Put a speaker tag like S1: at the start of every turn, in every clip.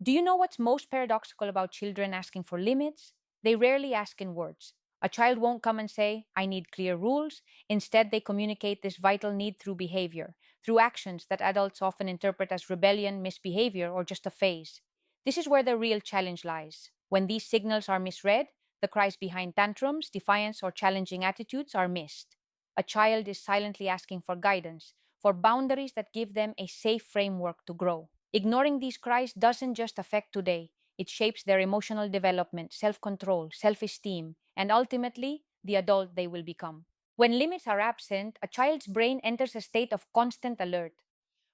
S1: Do you know what's most paradoxical about children asking for limits? They rarely ask in words. A child won't come and say, I need clear rules. Instead, they communicate this vital need through behavior, through actions that adults often interpret as rebellion, misbehavior, or just a phase. This is where the real challenge lies. When these signals are misread, the cries behind tantrums, defiance, or challenging attitudes are missed. A child is silently asking for guidance, for boundaries that give them a safe framework to grow. Ignoring these cries doesn't just affect today, it shapes their emotional development, self control, self esteem, and ultimately, the adult they will become. When limits are absent, a child's brain enters a state of constant alert.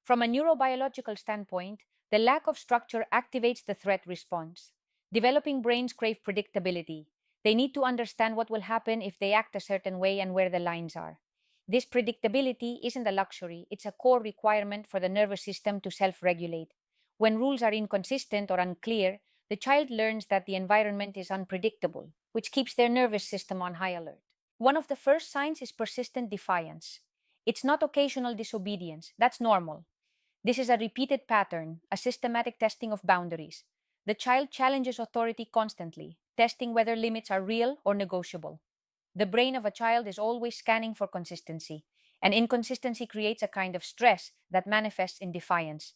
S1: From a neurobiological standpoint, the lack of structure activates the threat response. Developing brains crave predictability. They need to understand what will happen if they act a certain way and where the lines are. This predictability isn't a luxury, it's a core requirement for the nervous system to self regulate. When rules are inconsistent or unclear, the child learns that the environment is unpredictable, which keeps their nervous system on high alert. One of the first signs is persistent defiance. It's not occasional disobedience, that's normal. This is a repeated pattern, a systematic testing of boundaries. The child challenges authority constantly, testing whether limits are real or negotiable. The brain of a child is always scanning for consistency, and inconsistency creates a kind of stress that manifests in defiance.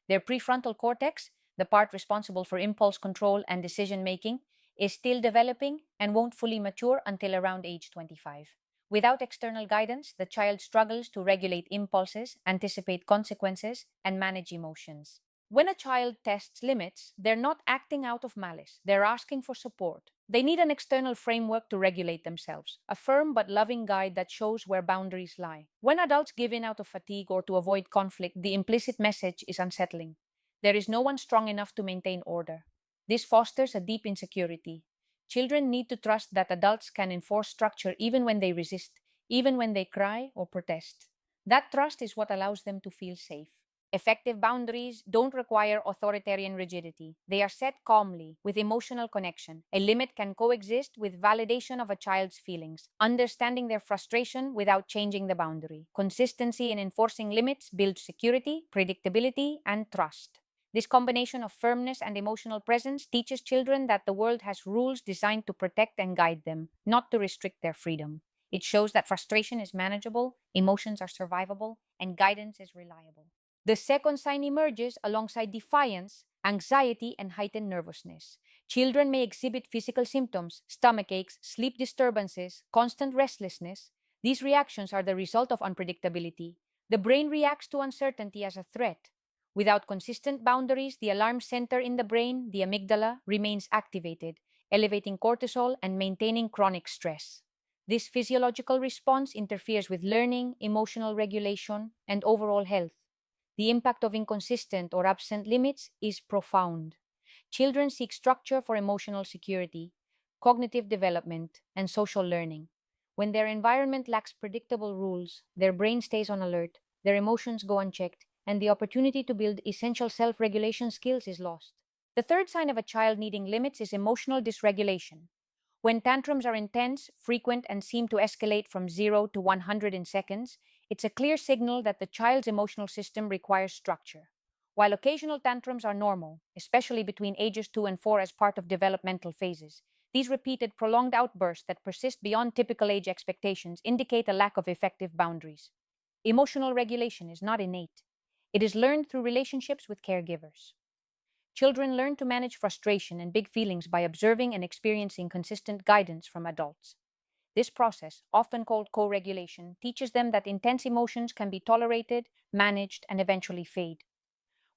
S1: Their prefrontal cortex, the part responsible for impulse control and decision making, is still developing and won't fully mature until around age 25. Without external guidance, the child struggles to regulate impulses, anticipate consequences, and manage emotions. When a child tests limits, they're not acting out of malice, they're asking for support. They need an external framework to regulate themselves, a firm but loving guide that shows where boundaries lie. When adults give in out of fatigue or to avoid conflict, the implicit message is unsettling. There is no one strong enough to maintain order. This fosters a deep insecurity. Children need to trust that adults can enforce structure even when they resist, even when they cry or protest. That trust is what allows them to feel safe. Effective boundaries don't require authoritarian rigidity. They are set calmly, with emotional connection. A limit can coexist with validation of a child's feelings, understanding their frustration without changing the boundary. Consistency in enforcing limits builds security, predictability, and trust. This combination of firmness and emotional presence teaches children that the world has rules designed to protect and guide them, not to restrict their freedom. It shows that frustration is manageable, emotions are survivable, and guidance is reliable. The second sign emerges alongside defiance, anxiety, and heightened nervousness. Children may exhibit physical symptoms, stomach aches, sleep disturbances, constant restlessness. These reactions are the result of unpredictability. The brain reacts to uncertainty as a threat. Without consistent boundaries, the alarm center in the brain, the amygdala, remains activated, elevating cortisol and maintaining chronic stress. This physiological response interferes with learning, emotional regulation, and overall health. The impact of inconsistent or absent limits is profound. Children seek structure for emotional security, cognitive development, and social learning. When their environment lacks predictable rules, their brain stays on alert, their emotions go unchecked, and the opportunity to build essential self regulation skills is lost. The third sign of a child needing limits is emotional dysregulation. When tantrums are intense, frequent, and seem to escalate from 0 to 100 in seconds, it's a clear signal that the child's emotional system requires structure. While occasional tantrums are normal, especially between ages 2 and 4 as part of developmental phases, these repeated, prolonged outbursts that persist beyond typical age expectations indicate a lack of effective boundaries. Emotional regulation is not innate, it is learned through relationships with caregivers. Children learn to manage frustration and big feelings by observing and experiencing consistent guidance from adults. This process, often called co regulation, teaches them that intense emotions can be tolerated, managed, and eventually fade.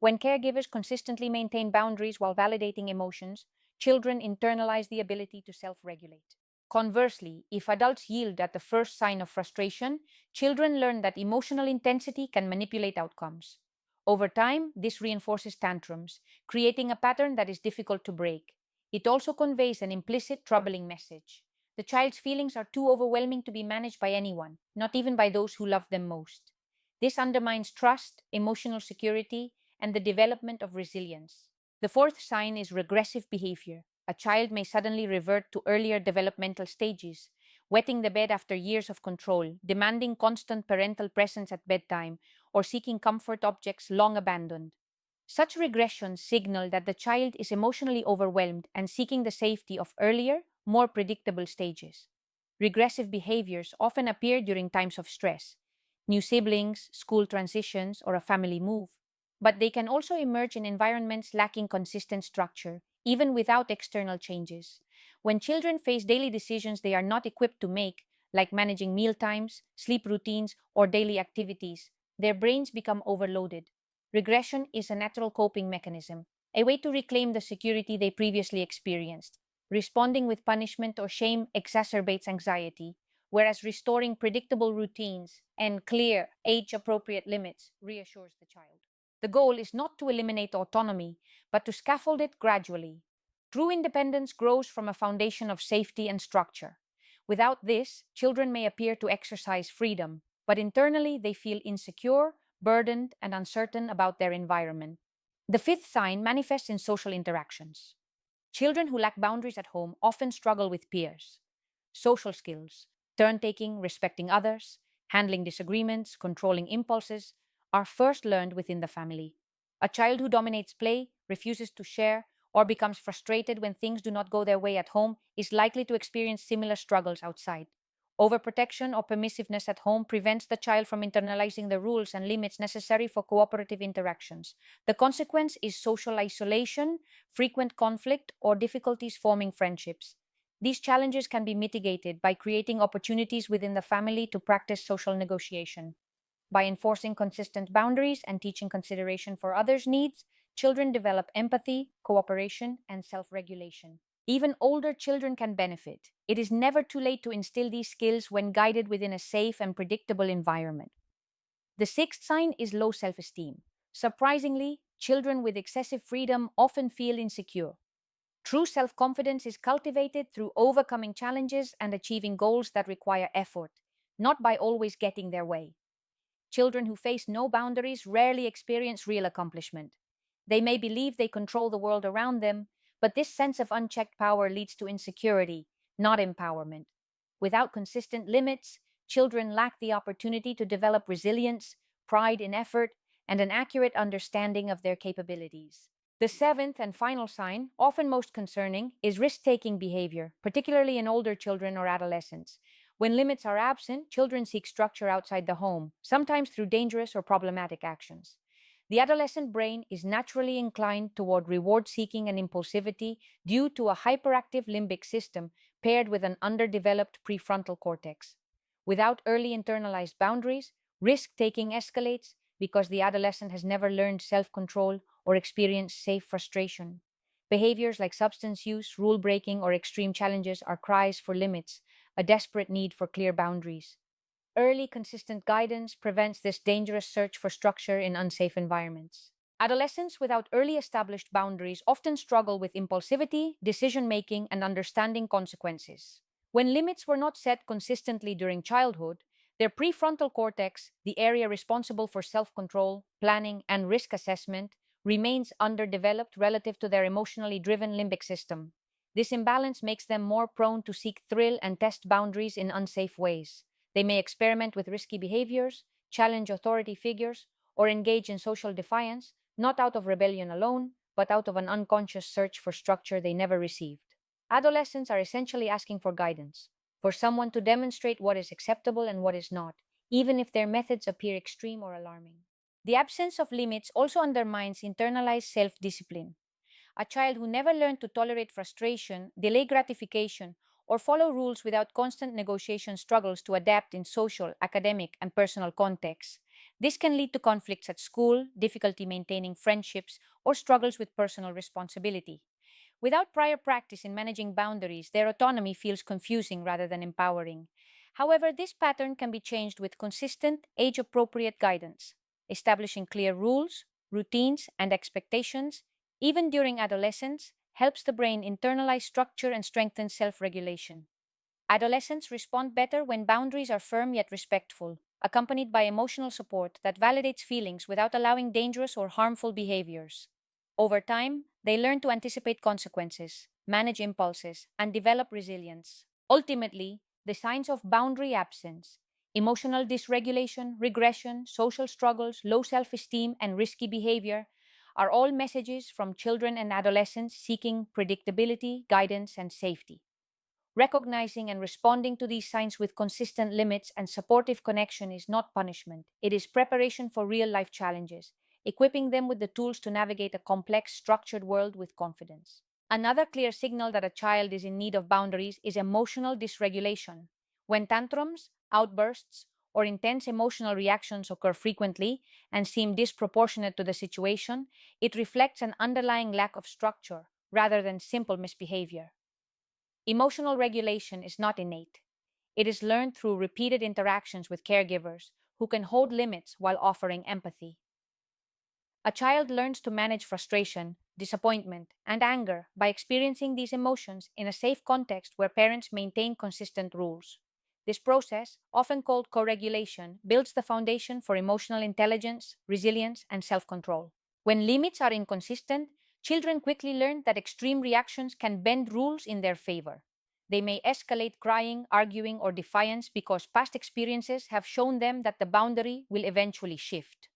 S1: When caregivers consistently maintain boundaries while validating emotions, children internalize the ability to self regulate. Conversely, if adults yield at the first sign of frustration, children learn that emotional intensity can manipulate outcomes. Over time, this reinforces tantrums, creating a pattern that is difficult to break. It also conveys an implicit, troubling message. The child's feelings are too overwhelming to be managed by anyone, not even by those who love them most. This undermines trust, emotional security, and the development of resilience. The fourth sign is regressive behavior. A child may suddenly revert to earlier developmental stages, wetting the bed after years of control, demanding constant parental presence at bedtime, or seeking comfort objects long abandoned. Such regressions signal that the child is emotionally overwhelmed and seeking the safety of earlier, more predictable stages. Regressive behaviors often appear during times of stress, new siblings, school transitions, or a family move, but they can also emerge in environments lacking consistent structure, even without external changes. When children face daily decisions they are not equipped to make, like managing meal times, sleep routines, or daily activities, their brains become overloaded. Regression is a natural coping mechanism, a way to reclaim the security they previously experienced. Responding with punishment or shame exacerbates anxiety, whereas restoring predictable routines and clear, age appropriate limits reassures the child. The goal is not to eliminate autonomy, but to scaffold it gradually. True independence grows from a foundation of safety and structure. Without this, children may appear to exercise freedom, but internally they feel insecure, burdened, and uncertain about their environment. The fifth sign manifests in social interactions. Children who lack boundaries at home often struggle with peers. Social skills, turn taking, respecting others, handling disagreements, controlling impulses, are first learned within the family. A child who dominates play, refuses to share, or becomes frustrated when things do not go their way at home is likely to experience similar struggles outside. Overprotection or permissiveness at home prevents the child from internalizing the rules and limits necessary for cooperative interactions. The consequence is social isolation, frequent conflict, or difficulties forming friendships. These challenges can be mitigated by creating opportunities within the family to practice social negotiation. By enforcing consistent boundaries and teaching consideration for others' needs, children develop empathy, cooperation, and self regulation. Even older children can benefit. It is never too late to instill these skills when guided within a safe and predictable environment. The sixth sign is low self esteem. Surprisingly, children with excessive freedom often feel insecure. True self confidence is cultivated through overcoming challenges and achieving goals that require effort, not by always getting their way. Children who face no boundaries rarely experience real accomplishment. They may believe they control the world around them, but this sense of unchecked power leads to insecurity, not empowerment. Without consistent limits, children lack the opportunity to develop resilience, pride in effort, and an accurate understanding of their capabilities. The seventh and final sign, often most concerning, is risk taking behavior, particularly in older children or adolescents. When limits are absent, children seek structure outside the home, sometimes through dangerous or problematic actions. The adolescent brain is naturally inclined toward reward seeking and impulsivity due to a hyperactive limbic system paired with an underdeveloped prefrontal cortex. Without early internalized boundaries, risk taking escalates because the adolescent has never learned self control or experienced safe frustration. Behaviors like substance use, rule breaking, or extreme challenges are cries for limits, a desperate need for clear boundaries. Early, consistent guidance prevents this dangerous search for structure in unsafe environments. Adolescents without early established boundaries often struggle with impulsivity, decision making, and understanding consequences. When limits were not set consistently during childhood, their prefrontal cortex, the area responsible for self control, planning, and risk assessment, remains underdeveloped relative to their emotionally driven limbic system. This imbalance makes them more prone to seek thrill and test boundaries in unsafe ways. They may experiment with risky behaviors, challenge authority figures, or engage in social defiance, not out of rebellion alone, but out of an unconscious search for structure they never received. Adolescents are essentially asking for guidance, for someone to demonstrate what is acceptable and what is not, even if their methods appear extreme or alarming. The absence of limits also undermines internalized self discipline. A child who never learned to tolerate frustration, delay gratification, or follow rules without constant negotiation struggles to adapt in social, academic, and personal contexts. This can lead to conflicts at school, difficulty maintaining friendships, or struggles with personal responsibility. Without prior practice in managing boundaries, their autonomy feels confusing rather than empowering. However, this pattern can be changed with consistent, age appropriate guidance. Establishing clear rules, routines, and expectations, even during adolescence, helps the brain internalize structure and strengthen self regulation. Adolescents respond better when boundaries are firm yet respectful, accompanied by emotional support that validates feelings without allowing dangerous or harmful behaviors. Over time, they learn to anticipate consequences, manage impulses, and develop resilience. Ultimately, the signs of boundary absence, emotional dysregulation, regression, social struggles, low self esteem, and risky behavior are all messages from children and adolescents seeking predictability, guidance, and safety. Recognizing and responding to these signs with consistent limits and supportive connection is not punishment. It is preparation for real life challenges, equipping them with the tools to navigate a complex, structured world with confidence. Another clear signal that a child is in need of boundaries is emotional dysregulation. When tantrums, outbursts, or intense emotional reactions occur frequently and seem disproportionate to the situation, it reflects an underlying lack of structure rather than simple misbehavior. Emotional regulation is not innate. It is learned through repeated interactions with caregivers who can hold limits while offering empathy. A child learns to manage frustration, disappointment, and anger by experiencing these emotions in a safe context where parents maintain consistent rules. This process, often called co-regulation, builds the foundation for emotional intelligence, resilience, and self-control. When limits are inconsistent, children quickly learn that extreme reactions can bend rules in their favor. They may escalate crying, arguing, or defiance because past experiences have shown them that the boundary will eventually shift.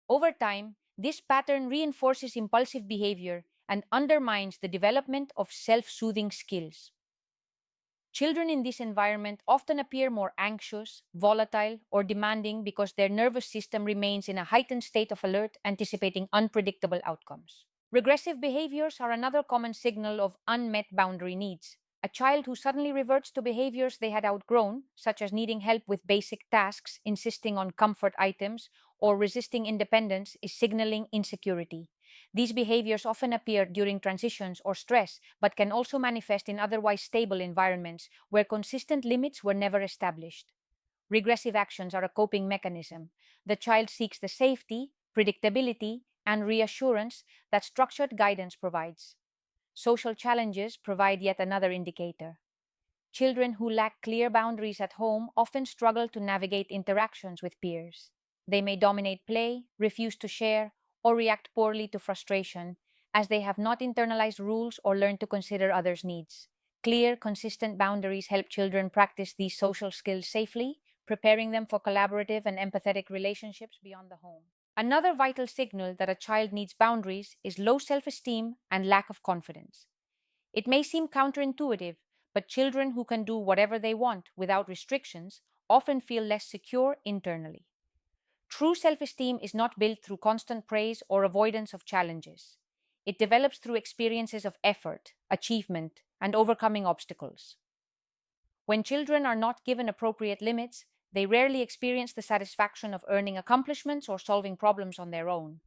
S1: Over time, this pattern reinforces impulsive behavior and undermines the development of self-soothing skills. Children in this environment often appear more anxious, volatile, or demanding because their nervous system remains in a heightened state of alert, anticipating unpredictable outcomes. Regressive behaviors are another common signal of unmet boundary needs. A child who suddenly reverts to behaviors they had outgrown, such as needing help with basic tasks, insisting on comfort items, or resisting independence, is signaling insecurity. These behaviors often appear during transitions or stress, but can also manifest in otherwise stable environments where consistent limits were never established. Regressive actions are a coping mechanism. The child seeks the safety, predictability, and reassurance that structured guidance provides. Social challenges provide yet another indicator. Children who lack clear boundaries at home often struggle to navigate interactions with peers. They may dominate play, refuse to share, or react poorly to frustration, as they have not internalized rules or learned to consider others' needs. Clear, consistent boundaries help children practice these social skills safely, preparing them for collaborative and empathetic relationships beyond the home. Another vital signal that a child needs boundaries is low self-esteem and lack of confidence. It may seem counterintuitive, but children who can do whatever they want without restrictions often feel less secure internally. True self-esteem is not built through constant praise or avoidance of challenges. It develops through experiences of effort, achievement, and overcoming obstacles. When children are not given appropriate limits, they rarely experience the satisfaction of earning accomplishments or solving problems on their own.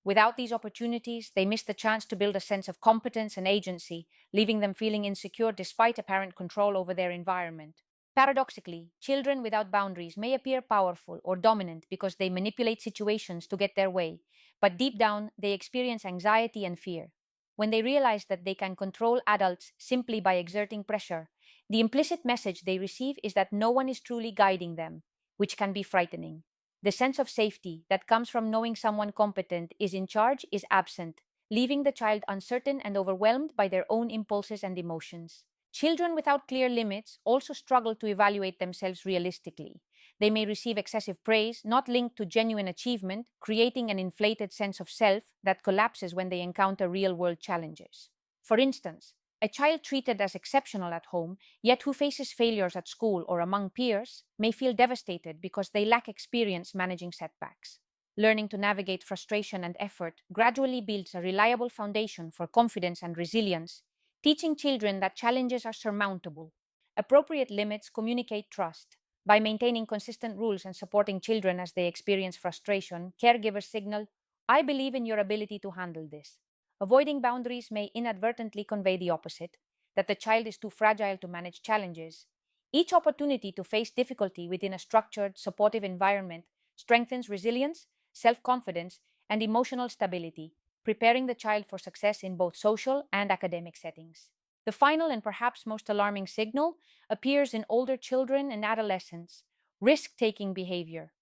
S1: Without these opportunities, they miss the chance to build a sense of competence and agency, leaving them feeling insecure despite apparent control over their environment. Paradoxically, children without boundaries may appear powerful or dominant because they manipulate situations to get their way, but deep down, they experience anxiety and fear. When they realize that they can control adults simply by exerting pressure, the implicit message they receive is that no one is truly guiding them, which can be frightening. The sense of safety that comes from knowing someone competent is in charge is absent, leaving the child uncertain and overwhelmed by their own impulses and emotions. Children without clear limits also struggle to evaluate themselves realistically. They may receive excessive praise, not linked to genuine achievement, creating an inflated sense of self that collapses when they encounter real world challenges. For instance, a child treated as exceptional at home, yet who faces failures at school or among peers, may feel devastated because they lack experience managing setbacks. Learning to navigate frustration and effort gradually builds a reliable foundation for confidence and resilience, teaching children that challenges are surmountable. Appropriate limits communicate trust. By maintaining consistent rules and supporting children as they experience frustration, caregivers signal, I believe in your ability to handle this. Avoiding boundaries may inadvertently convey the opposite, that the child is too fragile to manage challenges. Each opportunity to face difficulty within a structured, supportive environment strengthens resilience, self-confidence, and emotional stability, preparing the child for success in both social and academic settings. The final and perhaps most alarming signal appears in older children and adolescents: risk-taking behavior.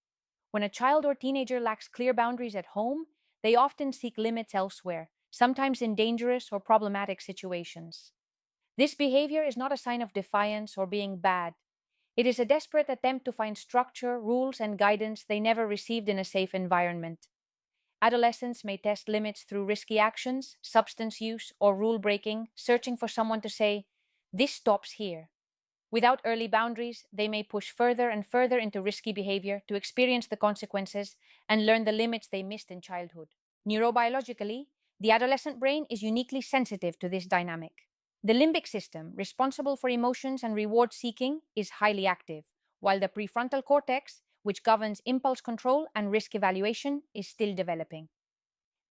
S1: When a child or teenager lacks clear boundaries at home, they often seek limits elsewhere, sometimes in dangerous or problematic situations. This behavior is not a sign of defiance or being bad. It is a desperate attempt to find structure, rules, and guidance they never received in a safe environment. Adolescents may test limits through risky actions, substance use, or rule breaking, searching for someone to say, "This stops here." Without early boundaries, they may push further and further into risky behavior to experience the consequences and learn the limits they missed in childhood. Neurobiologically, the adolescent brain is uniquely sensitive to this dynamic. The limbic system, responsible for emotions and reward seeking, is highly active, while the prefrontal cortex, which governs impulse control and risk evaluation, is still developing.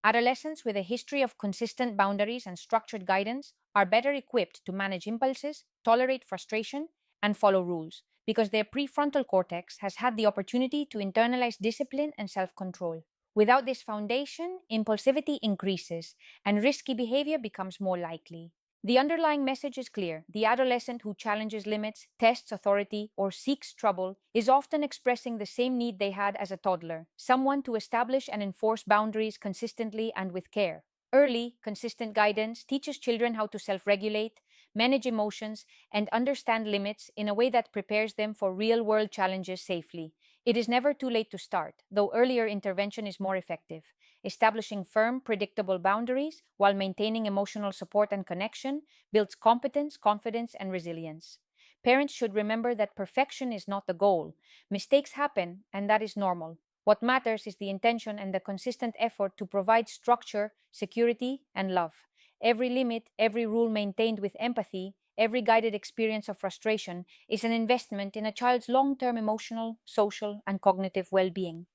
S1: Adolescents with a history of consistent boundaries and structured guidance are better equipped to manage impulses, tolerate frustration, and follow rules because their prefrontal cortex has had the opportunity to internalize discipline and self control. Without this foundation, impulsivity increases and risky behavior becomes more likely. The underlying message is clear. The adolescent who challenges limits, tests authority, or seeks trouble is often expressing the same need they had as a toddler, someone to establish and enforce boundaries consistently and with care. Early, consistent guidance teaches children how to self regulate, manage emotions, and understand limits in a way that prepares them for real world challenges safely. It is never too late to start, though earlier intervention is more effective. Establishing firm, predictable boundaries while maintaining emotional support and connection builds competence, confidence, and resilience. Parents should remember that perfection is not the goal. Mistakes happen, and that is normal. What matters is the intention and the consistent effort to provide structure, security, and love. Every limit, every rule maintained with empathy, every guided experience of frustration is an investment in a child's long term emotional, social, and cognitive well being.